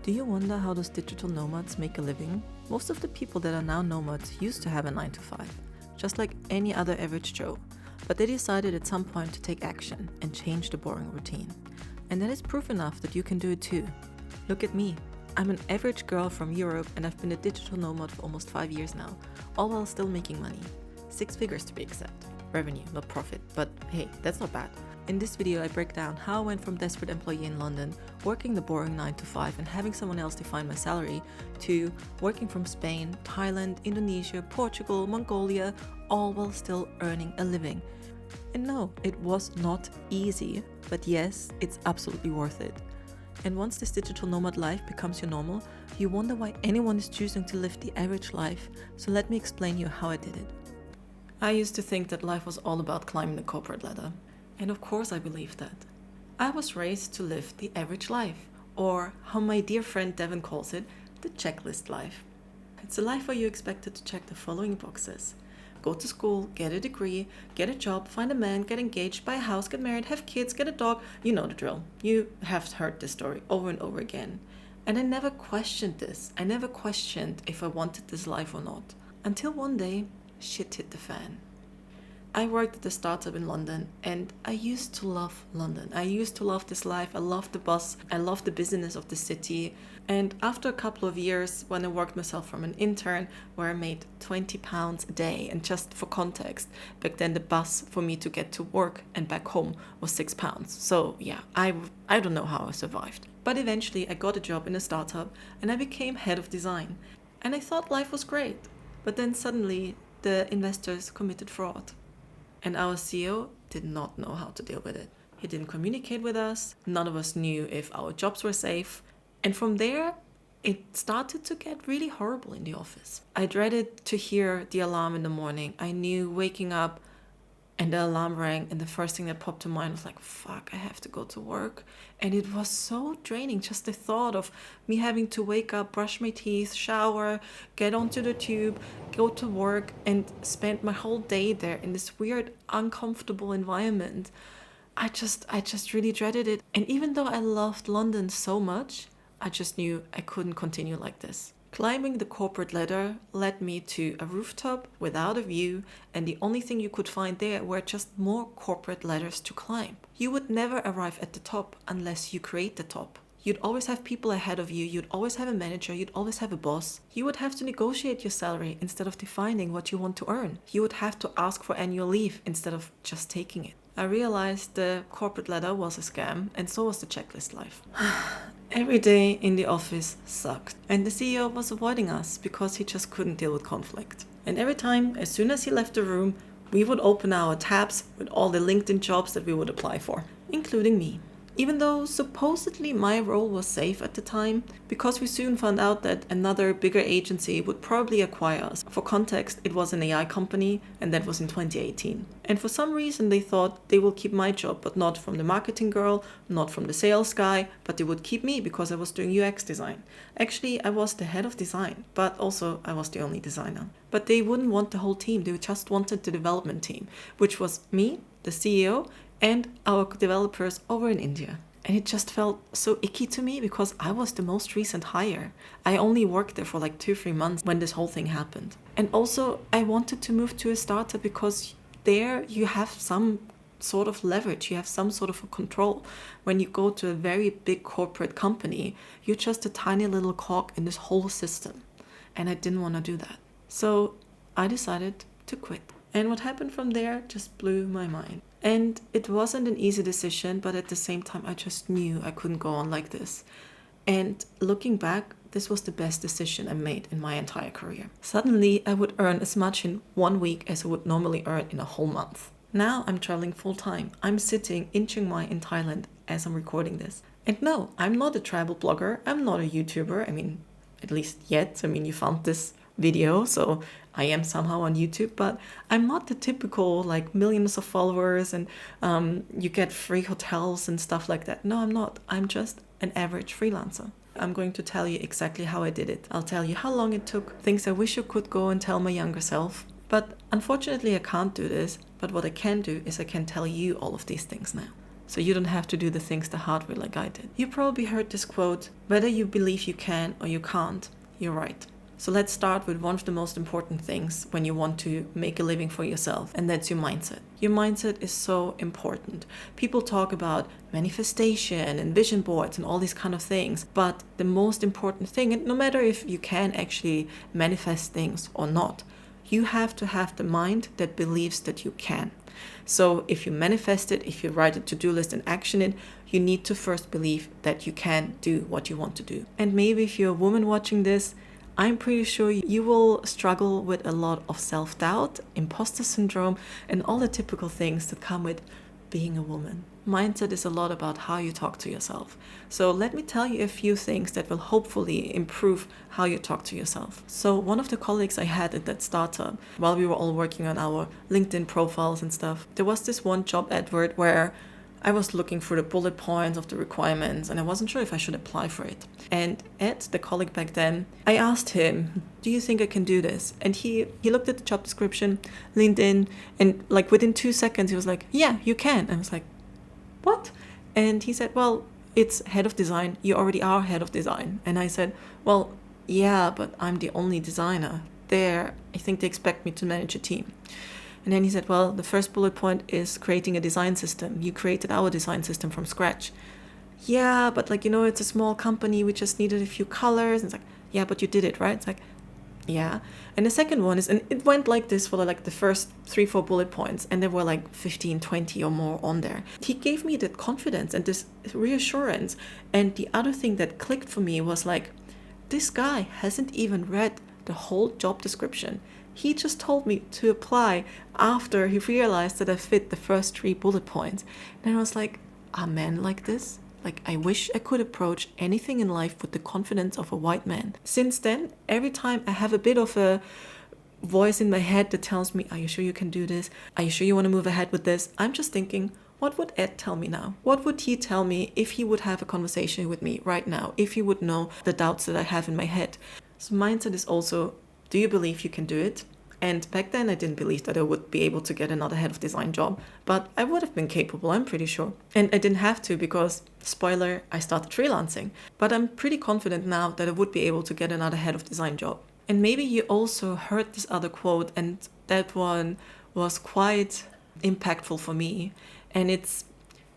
Do you wonder how those digital nomads make a living? Most of the people that are now nomads used to have a 9 to 5, just like any other average Joe. But they decided at some point to take action and change the boring routine. And that is proof enough that you can do it too. Look at me. I'm an average girl from Europe and I've been a digital nomad for almost 5 years now, all while still making money. 6 figures to be exact. Revenue, not profit, but hey, that's not bad. In this video I break down how I went from desperate employee in London, working the boring 9 to 5 and having someone else define my salary, to working from Spain, Thailand, Indonesia, Portugal, Mongolia, all while still earning a living. And no, it was not easy, but yes, it's absolutely worth it. And once this digital nomad life becomes your normal, you wonder why anyone is choosing to live the average life, so let me explain you how I did it. I used to think that life was all about climbing the corporate ladder. And of course I believed that. I was raised to live the average life, or how my dear friend Devin calls it, the checklist life. It's a life where you're expected to check the following boxes. Go to school, get a degree, get a job, find a man, get engaged, buy a house, get married, have kids, get a dog. You know the drill. You have heard this story over and over again. And I never questioned this. I never questioned if I wanted this life or not. Until one day, shit hit the fan. I worked at a startup in London and I used to love London. I used to love this life. I loved the bus. I loved the business of the city. And after a couple of years, when I worked myself from an intern where I made £20 a day, and just for context, back then the bus for me to get to work and back home was £6. So yeah, I don't know how I survived. But eventually I got a job in a startup and I became head of design. And I thought life was great. But then suddenly the investors committed fraud. And our CEO did not know how to deal with it. He didn't communicate with us. None of us knew if our jobs were safe. And from there, it started to get really horrible in the office. I dreaded to hear the alarm in the morning. I knew waking up and the alarm rang and the first thing that popped to mind was like, fuck, I have to go to work. And it was so draining, just the thought of me having to wake up, brush my teeth, shower, get onto the tube, go to work and spend my whole day there in this weird, uncomfortable environment. I just really dreaded it. And even though I loved London so much, I just knew I couldn't continue like this. Climbing the corporate ladder led me to a rooftop without a view, and the only thing you could find there were just more corporate ladders to climb. You would never arrive at the top unless you create the top. You'd always have people ahead of you, you'd always have a manager, you'd always have a boss. You would have to negotiate your salary instead of defining what you want to earn. You would have to ask for annual leave instead of just taking it. I realized the corporate ladder was a scam, and so was the checklist life. Every day in the office sucked, and the CEO was avoiding us because he just couldn't deal with conflict. And every time, as soon as he left the room, we would open our tabs with all the LinkedIn jobs that we would apply for, including me. Even though supposedly my role was safe at the time, because we soon found out that another bigger agency would probably acquire us. For context, it was an AI company, and that was in 2018. And for some reason they thought they will keep my job, but not from the marketing girl, not from the sales guy, but they would keep me because I was doing UX design. Actually, I was the head of design, but also I was the only designer. But they wouldn't want the whole team, they just wanted the development team, which was me, the CEO, and our developers over in India. And it just felt so icky to me because I was the most recent hire. I only worked there for like 2-3 months when this whole thing happened. And also I wanted to move to a startup because there you have some sort of leverage, you have some sort of a control. When you go to a very big corporate company, you're just a tiny little cog in this whole system. And I didn't want to do that. So I decided to quit. And what happened from there just blew my mind. And it wasn't an easy decision, but at the same time, I just knew I couldn't go on like this. And looking back, this was the best decision I made in my entire career. Suddenly, I would earn as much in 1 week as I would normally earn in a whole month. Now I'm traveling full time. I'm sitting in Chiang Mai in Thailand as I'm recording this. And no, I'm not a travel blogger. I'm not a YouTuber. I mean, at least yet. I mean, you found this video, so I am somehow on YouTube, but I'm not the typical like millions of followers and you get free hotels and stuff like that. No, I'm not. I'm just an average freelancer. I'm going to tell you exactly how I did it. I'll tell you how long it took, things I wish I could go and tell my younger self. But unfortunately, I can't do this. But what I can do is I can tell you all of these things now. so you don't have to do the things the hard way like I did. You probably heard this quote, whether you believe you can or you can't, you're right. So let's start with one of the most important things when you want to make a living for yourself, and that's your mindset. Your mindset is so important. People talk about manifestation and vision boards and all these kind of things, but the most important thing, and no matter if you can actually manifest things or not, you have to have the mind that believes that you can. So if you manifest it, if you write a to-do list and action it, you need to first believe that you can do what you want to do. And maybe if you're a woman watching this, I'm pretty sure you will struggle with a lot of self-doubt, imposter syndrome, and all the typical things that come with being a woman. Mindset is a lot about how you talk to yourself. So let me tell you a few things that will hopefully improve how you talk to yourself. So one of the colleagues I had at that startup, while we were all working on our LinkedIn profiles and stuff, there was this one job advert where I was looking through the bullet points of the requirements and I wasn't sure if I should apply for it. And Ed, the colleague back then, I asked him, do you think I can do this? And he looked at the job description, leaned in, and like within 2 seconds, he was like, yeah, you can. And I was like, what? And he said, well, it's head of design. You already are head of design. And I said, well, yeah, but I'm the only designer there. I think they expect me to manage a team. And then he said, well, the first bullet point is creating a design system. You created our design system from scratch. Yeah, but like, it's a small company. We just needed a few colors. And it's like, yeah, but you did it, right? It's like, yeah. And the second one is, and it went like this for like the first 3-4 bullet points. And there were like 15, 20 or more on there. He gave me that confidence and this reassurance. And the other thing that clicked for me was like, this guy hasn't even read the whole job description. He just told me to apply after he realized that I fit the first 3 bullet points. And I was like, are men like this? Like, I wish I could approach anything in life with the confidence of a white man. Since then, every time I have a bit of a voice in my head that tells me, are you sure you can do this? Are you sure you want to move ahead with this? I'm just thinking, what would Ed tell me now? What would he tell me if he would have a conversation with me right now? If he would know the doubts that I have in my head? So mindset is also, do you believe you can do it? And back then I didn't believe that I would be able to get another head of design job, but I would have been capable, I'm pretty sure. And I didn't have to because, spoiler, I started freelancing. But I'm pretty confident now that I would be able to get another head of design job. And maybe you also heard this other quote, and that one was quite impactful for me. And it's,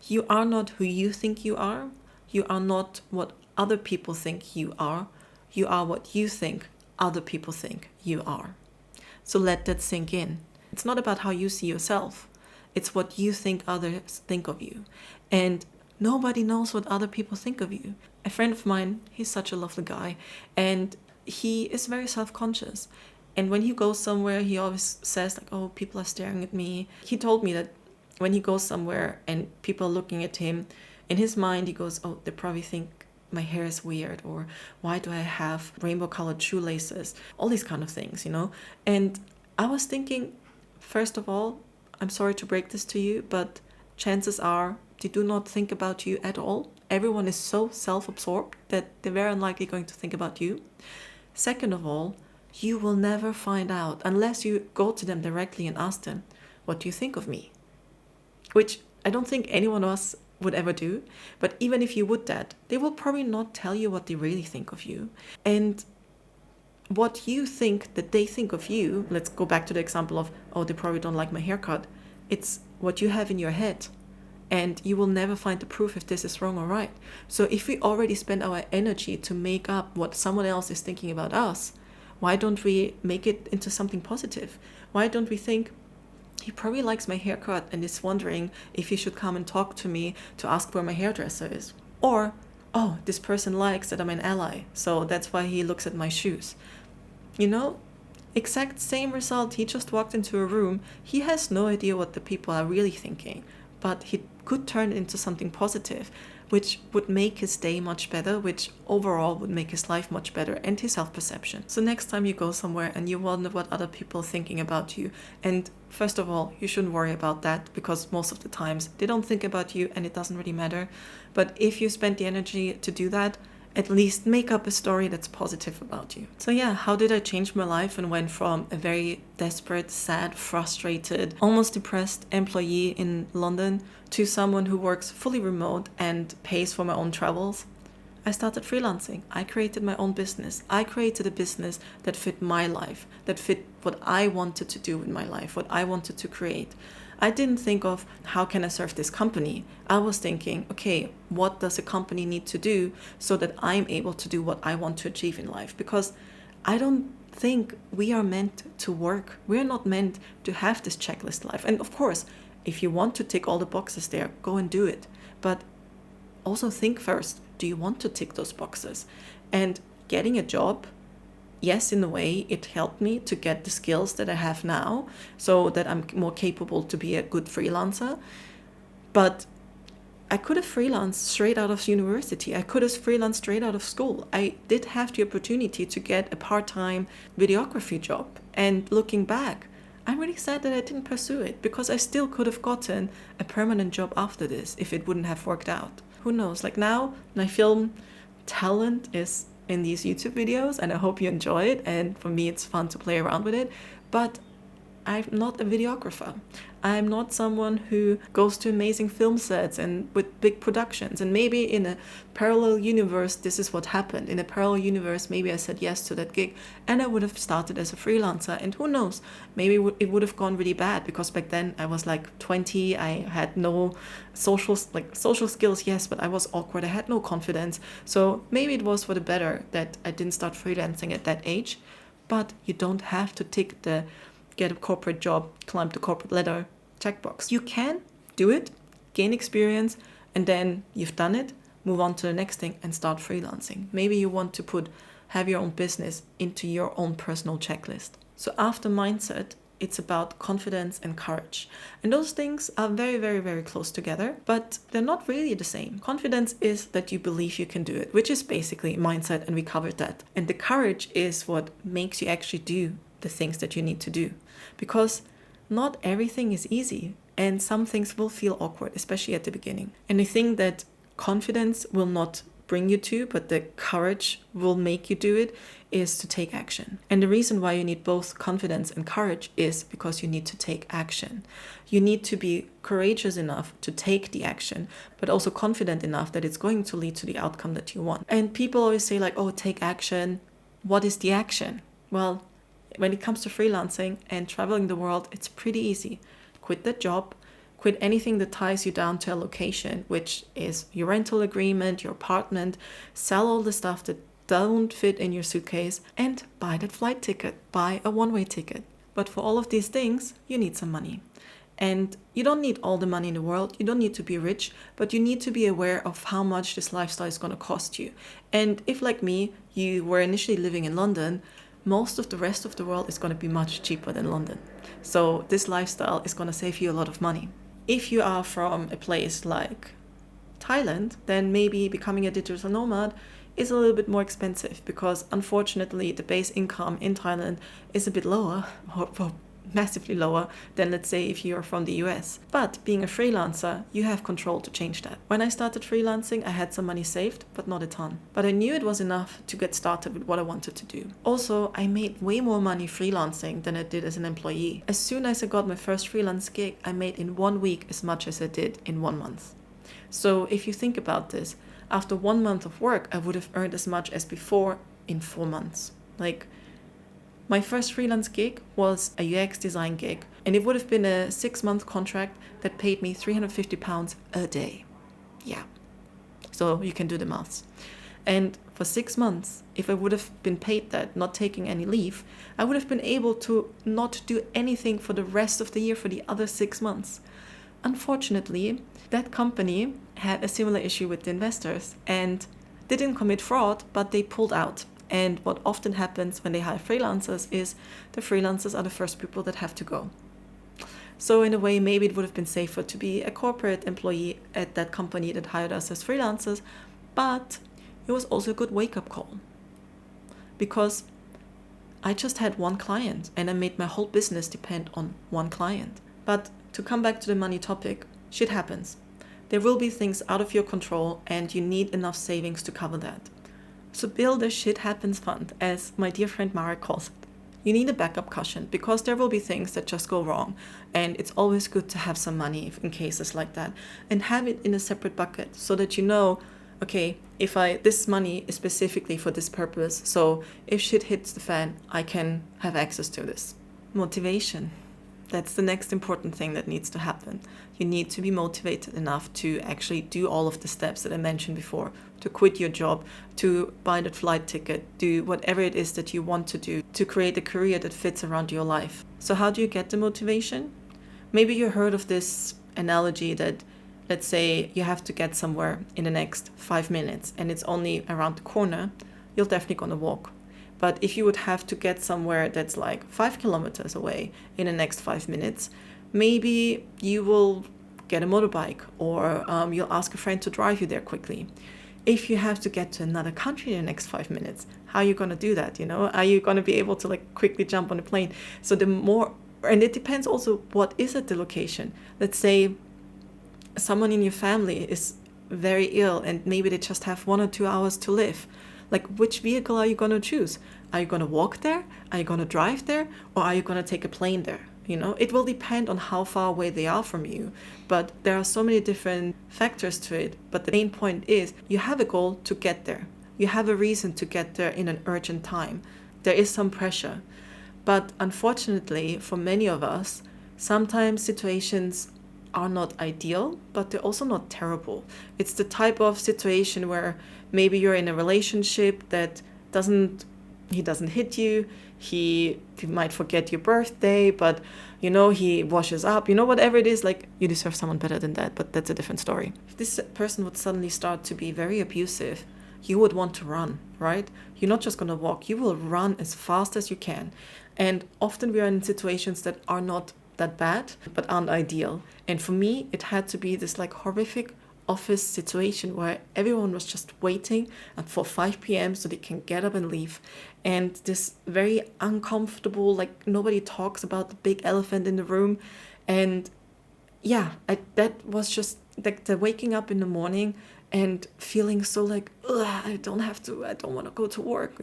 you are not who you think you are. You are not what other people think you are. You are what you think other people think you are. So let that sink in. It's not about how you see yourself. It's what you think others think of you. And nobody knows what other people think of you. A friend of mine, he's such a lovely guy, and he is very self-conscious. And when he goes somewhere, he always says like, oh, people are staring at me. He told me that when he goes somewhere and people are looking at him, in his mind he goes, oh, they probably think my hair is weird, or why do I have rainbow colored shoelaces, all these kind of things, And I was thinking, first of all, I'm sorry to break this to you, but chances are they do not think about you at all. Everyone is so self-absorbed that they're very unlikely going to think about you. Second of all, you will never find out unless you go to them directly and ask them, what do you think of me? Which I don't think anyone of us would ever do. But even if you would that, they will probably not tell you what they really think of you. And what you think that they think of you, let's go back to the example of, oh, they probably don't like my haircut. It's what you have in your head. And you will never find the proof if this is wrong or right. So if we already spend our energy to make up what someone else is thinking about us, why don't we make it into something positive? Why don't we think, he probably likes my haircut and is wondering if he should come and talk to me to ask where my hairdresser is. Or, oh, this person likes that I'm an ally, so that's why he looks at my shoes. Exact same result. He just walked into a room. He has no idea what the people are really thinking, but he could turn it into something positive, which would make his day much better, which overall would make his life much better and his self-perception. So next time you go somewhere and you wonder what other people are thinking about you, and first of all, you shouldn't worry about that because most of the times they don't think about you and it doesn't really matter. But if you spend the energy to do that, at least make up a story that's positive about you. So yeah, how did I change my life and went from a very desperate, sad, frustrated, almost depressed employee in London to someone who works fully remote and pays for my own travels? I started freelancing. I created my own business. I created a business that fit my life, that fit what I wanted to do with my life, what I wanted to create. I didn't think of how can I serve this company. I was thinking, okay, what does a company need to do so that I'm able to do what I want to achieve in life? Because I don't think we are meant to work. We are not meant to have this checklist life. And of course, if you want to tick all the boxes there, go and do it. But also think first, do you want to tick those boxes? And getting a job, yes, in a way, it helped me to get the skills that I have now so that I'm more capable to be a good freelancer. But I could have freelanced straight out of university. I could have freelanced straight out of school. I did have the opportunity to get a part-time videography job. And looking back, I'm really sad that I didn't pursue it because I still could have gotten a permanent job after this if it wouldn't have worked out. Who knows? Like now, my film talent is in these YouTube videos and I hope you enjoy it. And for me, it's fun to play around with it. But I'm not a videographer. I'm not someone who goes to amazing film sets and with big productions. And maybe in a parallel universe, this is what happened. In a parallel universe, maybe I said yes to that gig and I would have started as a freelancer. And who knows, maybe it would have gone really bad because back then I was like 20. I had no social skills, yes, but I was awkward. I had no confidence. So maybe it was for the better that I didn't start freelancing at that age. But you don't have to tick the get a corporate job, climb the corporate ladder checkbox. You can do it, gain experience, and then you've done it, move on to the next thing and start freelancing. Maybe you want to have your own business into your own personal checklist. So after mindset, it's about confidence and courage. And those things are very, very, very close together, but they're not really the same. Confidence is that you believe you can do it, which is basically mindset, and we covered that. And the courage is what makes you actually do the things that you need to do. Because not everything is easy and some things will feel awkward, especially at the beginning. And I think that confidence will not bring you to, but the courage will make you do it, is to take action. And the reason why you need both confidence and courage is because you need to take action. You need to be courageous enough to take the action, but also confident enough that it's going to lead to the outcome that you want. And people always say like, oh, take action. What is the action? Well, when it comes to freelancing and traveling the world, it's pretty easy. Quit that job, quit anything that ties you down to a location, which is your rental agreement, your apartment, sell all the stuff that don't fit in your suitcase and buy that flight ticket, buy a one-way ticket. But for all of these things, you need some money. And you don't need all the money in the world. You don't need to be rich, but you need to be aware of how much this lifestyle is going to cost you. And if, like me, you were initially living in London, most of the rest of the world is going to be much cheaper than London. So this lifestyle is going to save you a lot of money. If you are from a place like Thailand, then maybe becoming a digital nomad is a little bit more expensive because unfortunately the base income in Thailand is a bit lower, or massively lower than, let's say, if you're from the US. But being a freelancer, you have control to change that. When I started freelancing, I had some money saved, but not a ton. But I knew it was enough to get started with what I wanted to do. Also, I made way more money freelancing than I did as an employee. As soon as I got my first freelance gig, I made in 1 week as much as I did in 1 month. So if you think about this, after 1 month of work, I would have earned as much as before in 4 months. My first freelance gig was a UX design gig, and it would have been a 6-month contract that paid me £350 a day. Yeah, so you can do the maths. And for 6 months, if I would have been paid that, not taking any leave, I would have been able to not do anything for the rest of the year for the other 6 months. Unfortunately, that company had a similar issue with the investors, and they didn't commit fraud, but they pulled out. And what often happens when they hire freelancers is the freelancers are the first people that have to go. So in a way, maybe it would have been safer to be a corporate employee at that company that hired us as freelancers, but it was also a good wake-up call. Because I just had one client and I made my whole business depend on one client. But to come back to the money topic, shit happens. There will be things out of your control and you need enough savings to cover that. So build a shit happens fund, as my dear friend Mara calls it. You need a backup cushion because there will be things that just go wrong, and it's always good to have some money in cases like that, and have it in a separate bucket so that you know, okay, this money is specifically for this purpose, so if shit hits the fan, I can have access to this. Motivation. That's the next important thing that needs to happen. You need to be motivated enough to actually do all of the steps that I mentioned before, to quit your job, to buy that flight ticket, do whatever it is that you want to do, to create a career that fits around your life. So how do you get the motivation? Maybe you heard of this analogy that, let's say you have to get somewhere in the next 5 minutes and it's only around the corner, you're definitely gonna walk. But if you would have to get somewhere that's like 5 kilometers away in the next 5 minutes, maybe you will get a motorbike, or you'll ask a friend to drive you there quickly. If you have to get to another country in the next 5 minutes, how are you going to do that? Are you going to be able to quickly jump on a plane? So and it depends also what is at the location. Let's say someone in your family is very ill and maybe they just have 1 or 2 hours to live. Which vehicle are you going to choose? Are you going to walk there? Are you going to drive there? Or are you going to take a plane there? It will depend on how far away they are from you. But there are so many different factors to it. But the main point is you have a goal to get there. You have a reason to get there in an urgent time. There is some pressure. But unfortunately, for many of us, sometimes situations are not ideal, but they're also not terrible. It's the type of situation where maybe you're in a relationship that he doesn't hit you, he might forget your birthday, but he washes up, whatever it is, you deserve someone better than that, but that's a different story. If this person would suddenly start to be very abusive, you would want to run, right? You're not just going to walk, you will run as fast as you can. And often we are in situations that are not that bad, but aren't ideal. And for me, it had to be this horrific office situation where everyone was just waiting for 5 p.m. so they can get up and leave. And this very uncomfortable, nobody talks about the big elephant in the room. And yeah, that was just the waking up in the morning and feeling so I don't want to go to work,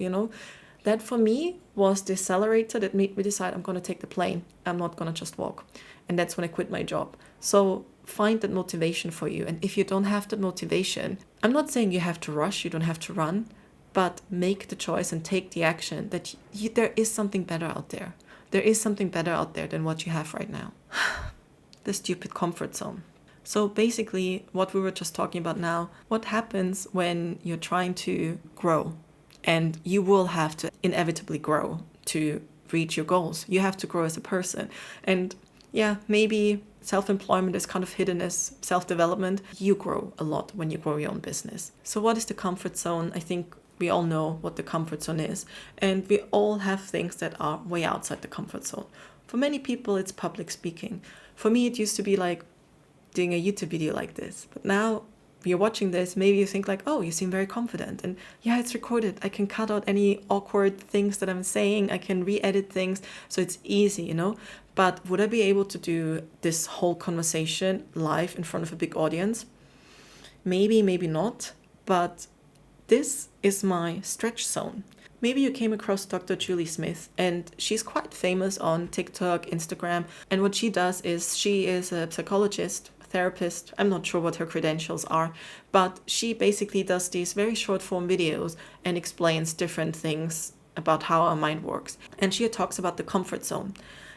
That for me was the accelerator that made me decide I'm going to take the plane. I'm not going to just walk. And that's when I quit my job. So find that motivation for you. And if you don't have that motivation, I'm not saying you have to rush, you don't have to run, but make the choice and take the action that there is something better out there. There is something better out there than what you have right now. The stupid comfort zone. So basically what we were just talking about now, what happens when you're trying to grow? And you will have to inevitably grow to reach your goals. You have to grow as a person. And yeah, maybe self-employment is kind of hidden as self-development. You grow a lot when you grow your own business. So what is the comfort zone? I think we all know what the comfort zone is. And we all have things that are way outside the comfort zone. For many people, it's public speaking. For me, it used to be doing a YouTube video like this. But now you're watching this, maybe you think oh, you seem very confident. And yeah, it's recorded. I can cut out any awkward things that I'm saying. I can re-edit things. So it's easy, But would I be able to do this whole conversation live in front of a big audience? Maybe, maybe not. But this is my stretch zone. Maybe you came across Dr. Julie Smith, and she's quite famous on TikTok, Instagram. And what she does is she is a psychologist, therapist. I'm not sure what her credentials are, but she basically does these very short form videos and explains different things about how our mind works. And she talks about the comfort zone.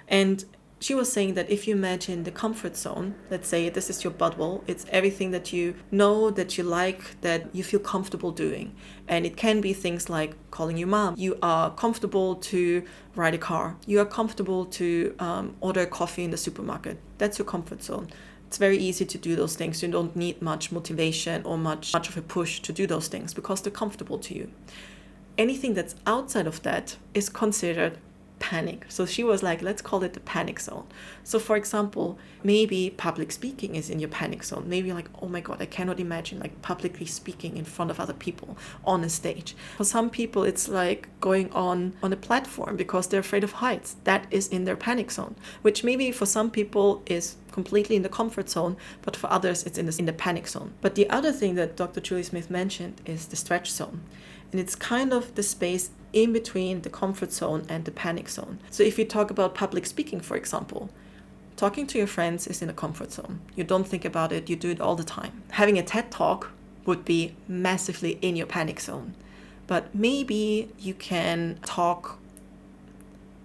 And she was saying that if you imagine the comfort zone, let's say this is your bubble, it's everything that you know, that you like, that you feel comfortable doing. And it can be things like calling your mom. You are comfortable to ride a car. You are comfortable to order a coffee in the supermarket. That's your comfort zone. It's very easy to do those things. You don't need much motivation or much of a push to do those things because they're comfortable to you. Anything that's outside of that is considered panic. So she was let's call it the panic zone. So for example, maybe public speaking is in your panic zone. Maybe you're oh my God, I cannot imagine publicly speaking in front of other people on a stage. For some people, it's going on a platform because they're afraid of heights. That is in their panic zone, which maybe for some people is completely in the comfort zone, but for others, it's in the panic zone. But the other thing that Dr. Julie Smith mentioned is the stretch zone. And it's kind of the space in between the comfort zone and the panic zone. So if you talk about public speaking, for example, talking to your friends is in a comfort zone. You don't think about it, you do it all the time. Having a TED talk would be massively in your panic zone. But maybe you can talk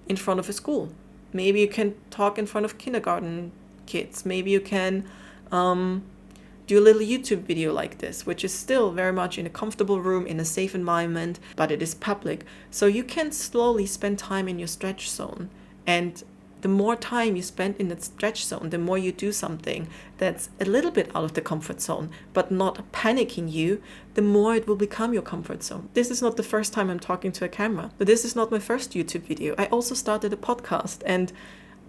in front of a school. Maybe you can talk in front of kindergarten kids. Maybe you can do a little YouTube video like this, which is still very much in a comfortable room, in a safe environment, but it is public. So you can slowly spend time in your stretch zone. And the more time you spend in that stretch zone, the more you do something that's a little bit out of the comfort zone, but not panicking you, the more it will become your comfort zone. This is not the first time I'm talking to a camera, but this is not my first YouTube video. I also started a podcast, and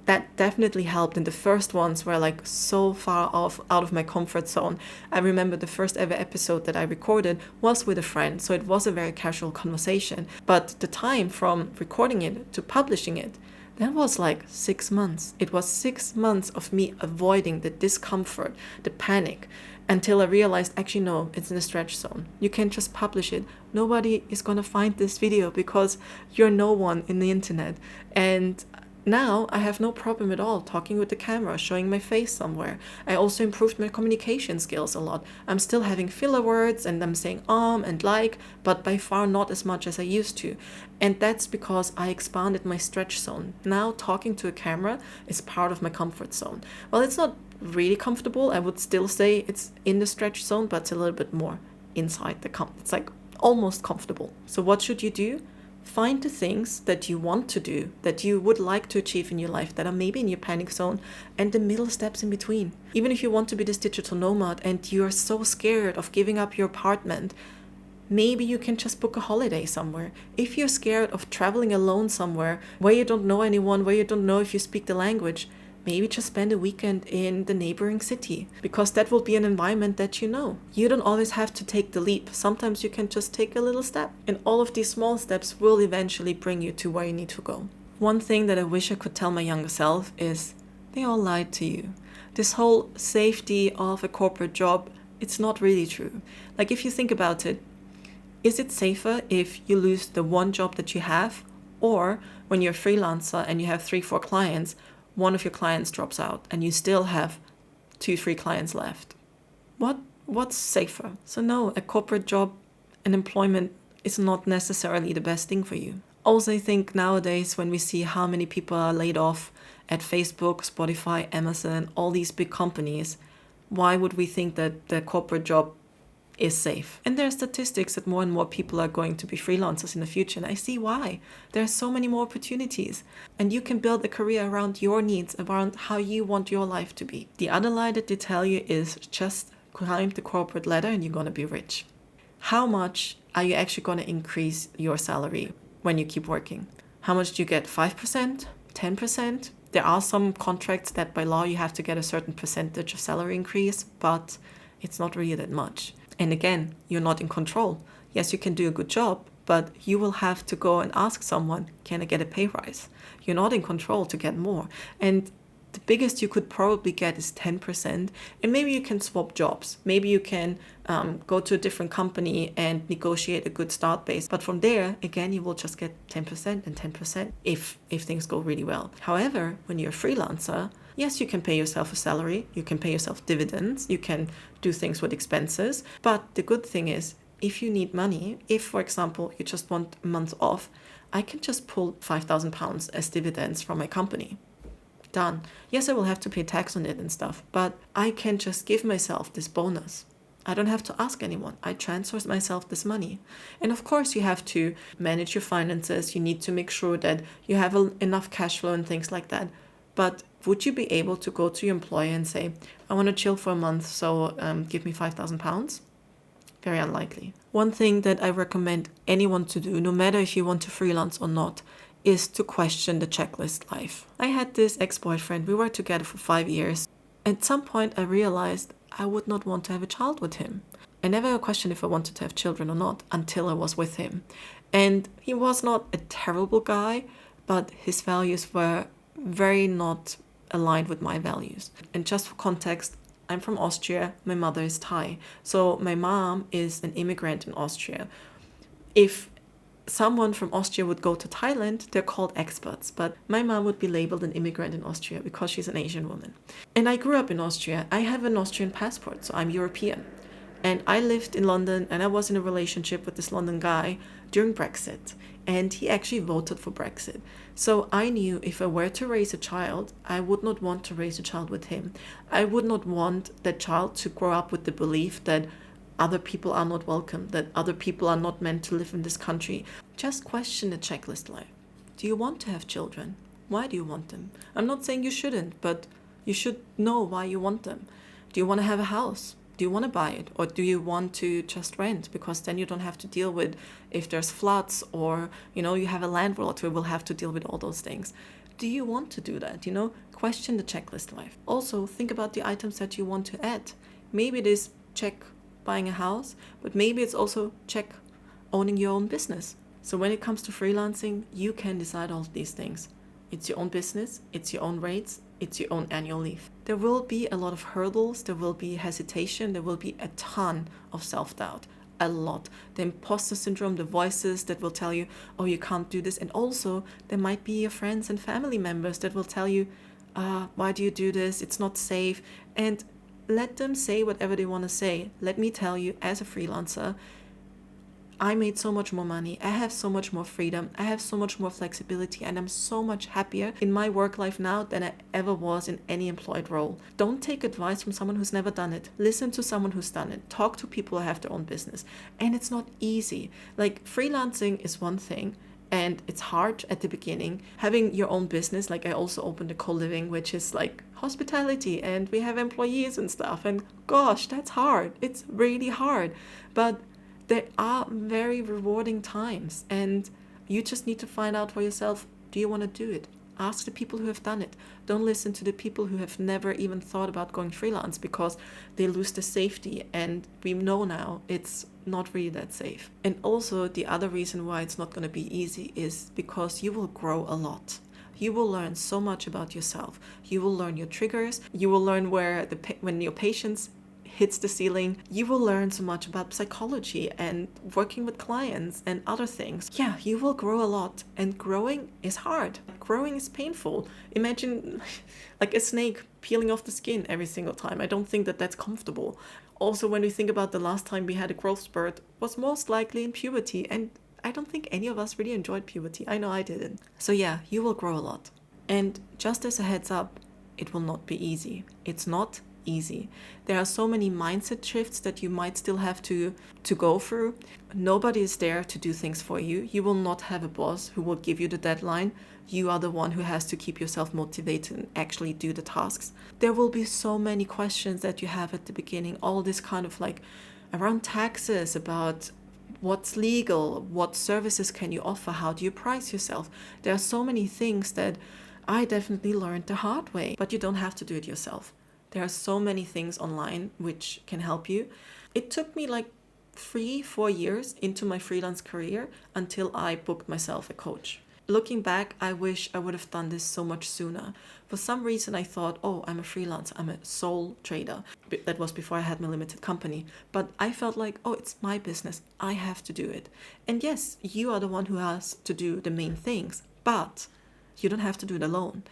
that definitely helped. And the first ones were like so far off out of my comfort zone. I remember the first ever episode that I recorded was with a friend, so it was a very casual conversation. But the time from recording it to publishing it, that was like 6 months. It was 6 months of me avoiding the discomfort, the panic, until I realized, actually, no, it's in the stretch zone. You can just publish it. Nobody is going to find this video because you're no one in the internet. And now I have no problem at all talking with the camera, showing my face somewhere. I also improved my communication skills a lot. I'm still having filler words and I'm saying and like, but by far not as much as I used to. And that's because I expanded my stretch zone. Now talking to a camera is part of my comfort zone. Well, it's not really comfortable. I would still say it's in the stretch zone, but it's a little bit more inside it's like almost comfortable. So what should you do? Find the things that you want to do, that you would like to achieve in your life, that are maybe in your panic zone, and the middle steps in between. Even if you want to be this digital nomad and you're so scared of giving up your apartment, maybe you can just book a holiday somewhere. If you're scared of traveling alone somewhere where you don't know anyone, where you don't know if you speak the language, maybe just spend a weekend in the neighboring city, because that will be an environment that you know. You don't always have to take the leap. Sometimes you can just take a little step, and all of these small steps will eventually bring you to where you need to go. One thing that I wish I could tell my younger self is they all lied to you. This whole safety of a corporate job, it's not really true. Like, if you think about it, is it safer if you lose the one job that you have, or when you're a freelancer and you have 3-4 clients, one of your clients drops out and you still have 2-3 clients left? What's safer? So no, a corporate job, an employment is not necessarily the best thing for you. Also, I think nowadays when we see how many people are laid off at Facebook, Spotify, Amazon, all these big companies, why would we think that the corporate job is safe? And there are statistics that more and more people are going to be freelancers in the future, and I see why. There are so many more opportunities, and you can build a career around your needs, around how you want your life to be. The other lie that they tell you is just climb the corporate ladder and you're going to be rich. How much are you actually going to increase your salary when you keep working? How much do you get? 5%? 10%? There are some contracts that by law you have to get a certain percentage of salary increase, but it's not really that much. And again, you're not in control. Yes, you can do a good job, but you will have to go and ask someone, can I get a pay rise? You're not in control to get more. And the biggest you could probably get is 10%. And maybe you can swap jobs. Maybe you can go to a different company and negotiate a good start base. But from there, again, you will just get 10% and 10% if things go really well. However, when you're a freelancer, yes, you can pay yourself a salary, you can pay yourself dividends, you can do things with expenses. But the good thing is, if you need money, if, for example, you just want a month off, I can just pull £5,000 as dividends from my company. Done. Yes, I will have to pay tax on it and stuff, but I can just give myself this bonus. I don't have to ask anyone. I transfer myself this money. And of course, you have to manage your finances. You need to make sure that you have enough cash flow and things like that. But would you be able to go to your employer and say, I want to chill for a month, so give me £5,000? Very unlikely. One thing that I recommend anyone to do, no matter if you want to freelance or not, is to question the checklist life. I had this ex-boyfriend. We were together for 5 years. At some point, I realized I would not want to have a child with him. I never questioned if I wanted to have children or not until I was with him. And he was not a terrible guy, but his values were very not aligned with my values. And just for context, I'm from Austria. My mother is Thai. So my mom is an immigrant in Austria. If someone from Austria would go to Thailand, they're called expats. But my mom would be labeled an immigrant in Austria because she's an Asian woman. And I grew up in Austria. I have an Austrian passport, so I'm European. And I lived in London, and I was in a relationship with this London guy during Brexit. And he actually voted for Brexit. So I knew if I were to raise a child, I would not want to raise a child with him. I would not want that child to grow up with the belief that other people are not welcome, that other people are not meant to live in this country. Just question the checklist life. Do you want to have children? Why do you want them? I'm not saying you shouldn't, but you should know why you want them. Do you want to have a house? Do you want to buy it? Or do you want to just rent? Because then you don't have to deal with if there's floods, or, you have a landlord who will have to deal with all those things. Do you want to do that? Question the checklist life. Also, think about the items that you want to add. Maybe it is check buying a house, but maybe it's also check owning your own business. So when it comes to freelancing, you can decide all of these things. It's your own business, it's your own rates, it's your own annual leave. There will be a lot of hurdles, there will be hesitation, there will be a ton of self-doubt. A lot. The imposter syndrome, the voices that will tell you, oh, you can't do this. And also, there might be your friends and family members that will tell you, why do you do this? It's not safe. And let them say whatever they want to say. Let me tell you, as a freelancer, I made so much more money. I have so much more freedom. I have so much more flexibility, and I'm so much happier in my work life now than I ever was in any employed role. Don't take advice from someone who's never done it. Listen to someone who's done it. Talk to people who have their own business. And it's not easy. Like, freelancing is one thing, and it's hard at the beginning. Having your own business, like I also opened a co-living, which is like hospitality, and we have employees and stuff. And gosh, that's hard. It's really hard. But there are very rewarding times, and you just need to find out for yourself, do you want to do it? Ask the people who have done it. Don't listen to the people who have never even thought about going freelance, because they lose the safety, and we know now it's not really that safe. And also, the other reason why it's not going to be easy is because you will grow a lot. You will learn so much about yourself. You will learn your triggers. You will learn when your patience hits the ceiling. You will learn so much about psychology and working with clients and other things. Yeah, you will grow a lot, and growing is hard. Growing is painful. Imagine like a snake peeling off the skin every single time. I don't think that that's comfortable. Also, when we think about the last time we had a growth spurt, was most likely in puberty, and I don't think any of us really enjoyed puberty. I know I didn't. So yeah, you will grow a lot. And just as a heads up, it will not be easy. It's not easy. There are so many mindset shifts that you might still have to go through. Nobody is there to do things for you. You will not have a boss who will give you the deadline. You are the one who has to keep yourself motivated and actually do the tasks. There will be so many questions that you have at the beginning, all this kind of like around taxes, about what's legal, what services can you offer, how do you price yourself. There are so many things that I definitely learned the hard way, but you don't have to do it yourself. There are so many things online which can help you. It took me like 3-4 years into my freelance career until I booked myself a coach. Looking back, I wish I would have done this so much sooner. For some reason, I thought, oh, I'm a freelancer, I'm a sole trader. That was before I had my limited company. But I felt like, oh, it's my business, I have to do it. And yes, you are the one who has to do the main things, but you don't have to do it alone.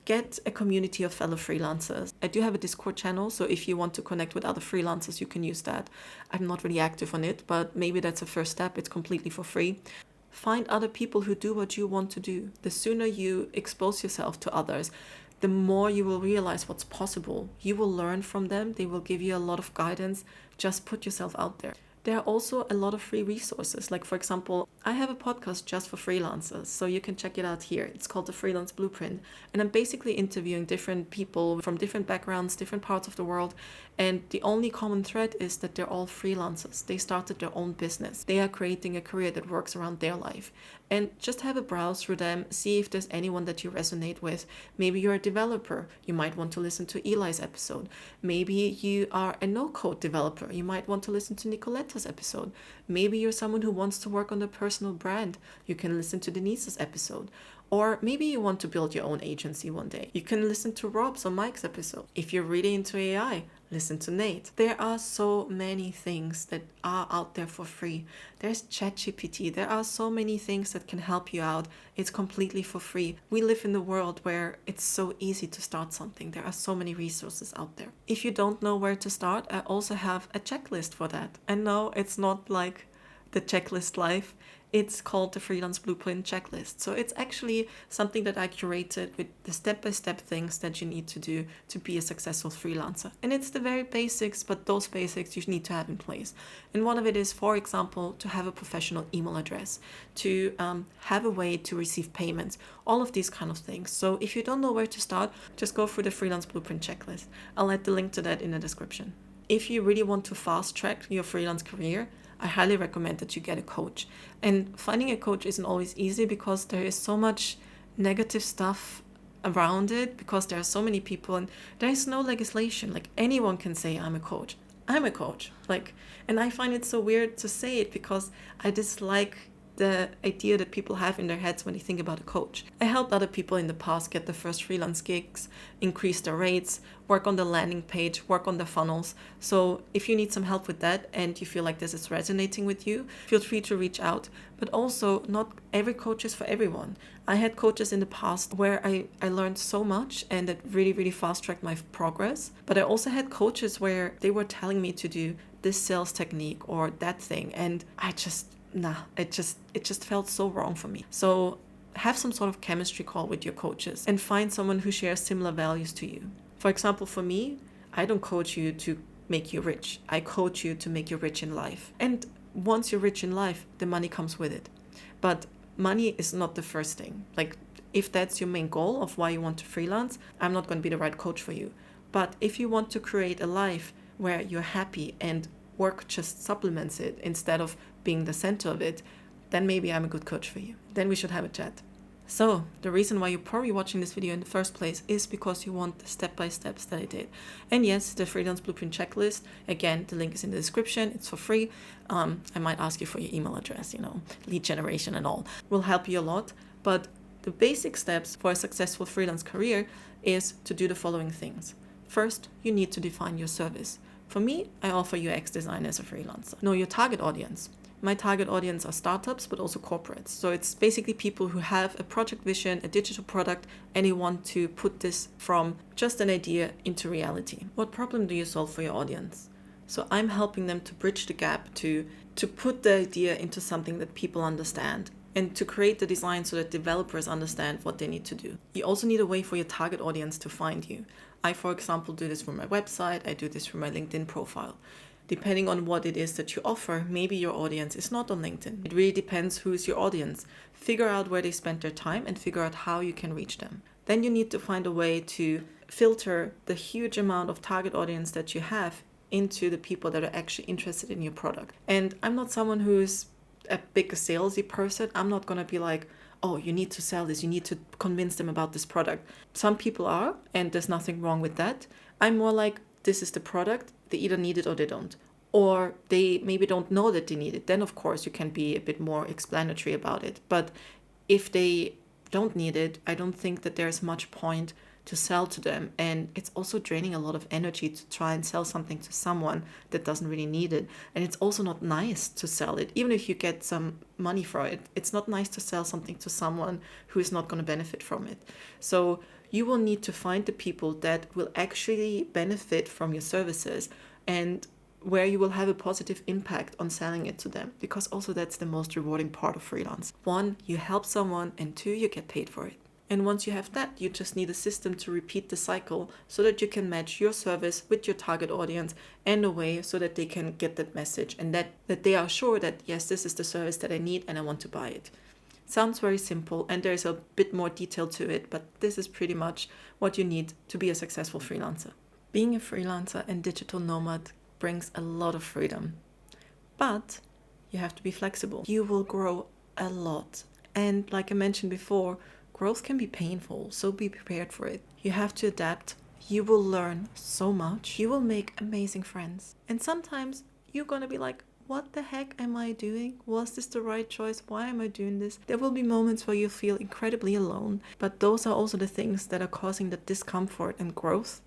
Get a community of fellow freelancers. I do have a Discord channel, so if you want to connect with other freelancers, you can use that. I'm not really active on it, but maybe that's a first step. It's completely for free. Find other people who do what you want to do. The sooner you expose yourself to others, the more you will realize what's possible. You will learn from them. They will give you a lot of guidance. Just put yourself out there. There are also a lot of free resources. Like, for example, I have a podcast just for freelancers, so you can check it out here. It's called The Freelance Blueprint. And I'm basically interviewing different people from different backgrounds, different parts of the world. And the only common thread is that they're all freelancers. They started their own business. They are creating a career that works around their life. And just have a browse through them, see if there's anyone that you resonate with. Maybe you're a developer. You might want to listen to Eli's episode. Maybe you are a no-code developer. You might want to listen to Nicoletta's episode. Maybe you're someone who wants to work on their personal brand. You can listen to Denise's episode. Or maybe you want to build your own agency one day. You can listen to Rob's or Mike's episode. If you're really into AI, listen to Nate. There are so many things that are out there for free. There's ChatGPT. There are so many things that can help you out. It's completely for free. We live in the world where it's so easy to start something. There are so many resources out there. If you don't know where to start, I also have a checklist for that. And no, it's not like the checklist life. It's called the Freelance Blueprint Checklist. So it's actually something that I curated with the step-by-step things that you need to do to be a successful freelancer. And it's the very basics, but those basics you need to have in place. And one of it is, for example, to have a professional email address, to have a way to receive payments, all of these kind of things. So if you don't know where to start, just go through the Freelance Blueprint Checklist. I'll add the link to that in the description. If you really want to fast track your freelance career, I highly recommend that you get a coach. And finding a coach isn't always easy because there is so much negative stuff around it, because there are so many people and there is no legislation. Like, anyone can say, I'm a coach. I'm a coach. And I find it so weird to say it because I dislike the idea that people have in their heads when they think about a coach. I helped other people in the past get their first freelance gigs, increase their rates, work on the landing page, work on the funnels. So if you need some help with that and you feel like this is resonating with you, feel free to reach out. But also, not every coach is for everyone. I had coaches in the past where I learned so much and it really, really fast-tracked my progress. But I also had coaches where they were telling me to do this sales technique or that thing. And it just felt so wrong for me. So have some sort of chemistry call with your coaches and find someone who shares similar values to you. For example, for me, I don't coach you to make you rich. I coach you to make you rich in life. And once you're rich in life, the money comes with it. But money is not the first thing. Like, if that's your main goal of why you want to freelance, I'm not going to be the right coach for you. But if you want to create a life where you're happy and work just supplements it instead of being the center of it, then maybe I'm a good coach for you. Then we should have a chat. So the reason why you're probably watching this video in the first place is because you want the step-by-steps that I did. And yes, the Freelance Blueprint Checklist, again, the link is in the description. It's for free. I might ask you for your email address, lead generation and all. Will help you a lot. But the basic steps for a successful freelance career is to do the following things. First, you need to define your service. For me, I offer UX design as a freelancer. Know your target audience. My target audience are startups, but also corporates. So it's basically people who have a project vision, a digital product, and they want to put this from just an idea into reality. What problem do you solve for your audience? So I'm helping them to bridge the gap to put the idea into something that people understand, and to create the design so that developers understand what they need to do. You also need a way for your target audience to find you. I, for example, do this from my website. I do this from my LinkedIn profile. Depending on what it is that you offer, maybe your audience is not on LinkedIn. It really depends who's your audience. Figure out where they spend their time and figure out how you can reach them. Then you need to find a way to filter the huge amount of target audience that you have into the people that are actually interested in your product. And I'm not someone who's a big salesy person. I'm not going to be like, oh, you need to sell this. You need to convince them about this product. Some people are, and there's nothing wrong with that. I'm more like, this is the product. They either need it or they don't. Or they maybe don't know that they need it. Then, of course, you can be a bit more explanatory about it. But if they don't need it, I don't think that there's much point to sell to them. And it's also draining a lot of energy to try and sell something to someone that doesn't really need it. And it's also not nice to sell it. Even if you get some money for it, it's not nice to sell something to someone who is not going to benefit from it. So you will need to find the people that will actually benefit from your services and where you will have a positive impact on selling it to them, because also that's the most rewarding part of freelance. 1, you help someone, and 2, you get paid for it. And once you have that, you just need a system to repeat the cycle so that you can match your service with your target audience in a way so that they can get that message and that they are sure that, yes, this is the service that I need and I want to buy it. Sounds very simple, and there's a bit more detail to it, but this is pretty much what you need to be a successful freelancer. Being a freelancer and digital nomad brings a lot of freedom, but you have to be flexible. You will grow a lot, and like I mentioned before, growth can be painful, so be prepared for it. You have to adapt. You will learn so much. You will make amazing friends, and sometimes you're gonna be like, what the heck am I doing? Was this the right choice? Why am I doing this? There will be moments where you feel incredibly alone, but those are also the things that are causing the discomfort and growth.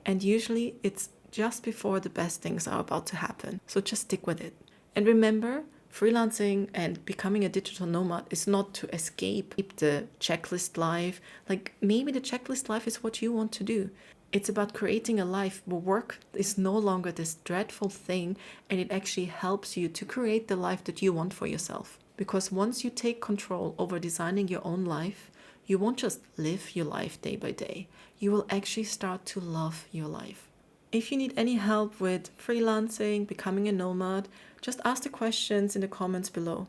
And usually it's just before the best things are about to happen. So just stick with it. And remember, freelancing and becoming a digital nomad is not to escape the checklist life. Like maybe the checklist life is what you want to do. It's about creating a life where work is no longer this dreadful thing, and it actually helps you to create the life that you want for yourself. Because once you take control over designing your own life, you won't just live your life day by day. You will actually start to love your life. If you need any help with freelancing, becoming a nomad, just ask the questions in the comments below.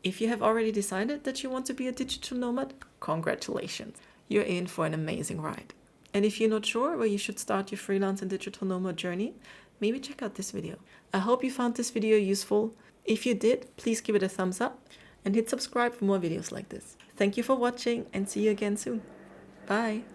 If you have already decided that you want to be a digital nomad, congratulations. You're in for an amazing ride. And if you're not sure where you should start your freelance and digital nomad journey, maybe check out this video. I hope you found this video useful. If you did, please give it a thumbs up and hit subscribe for more videos like this. Thank you for watching and see you again soon. Bye.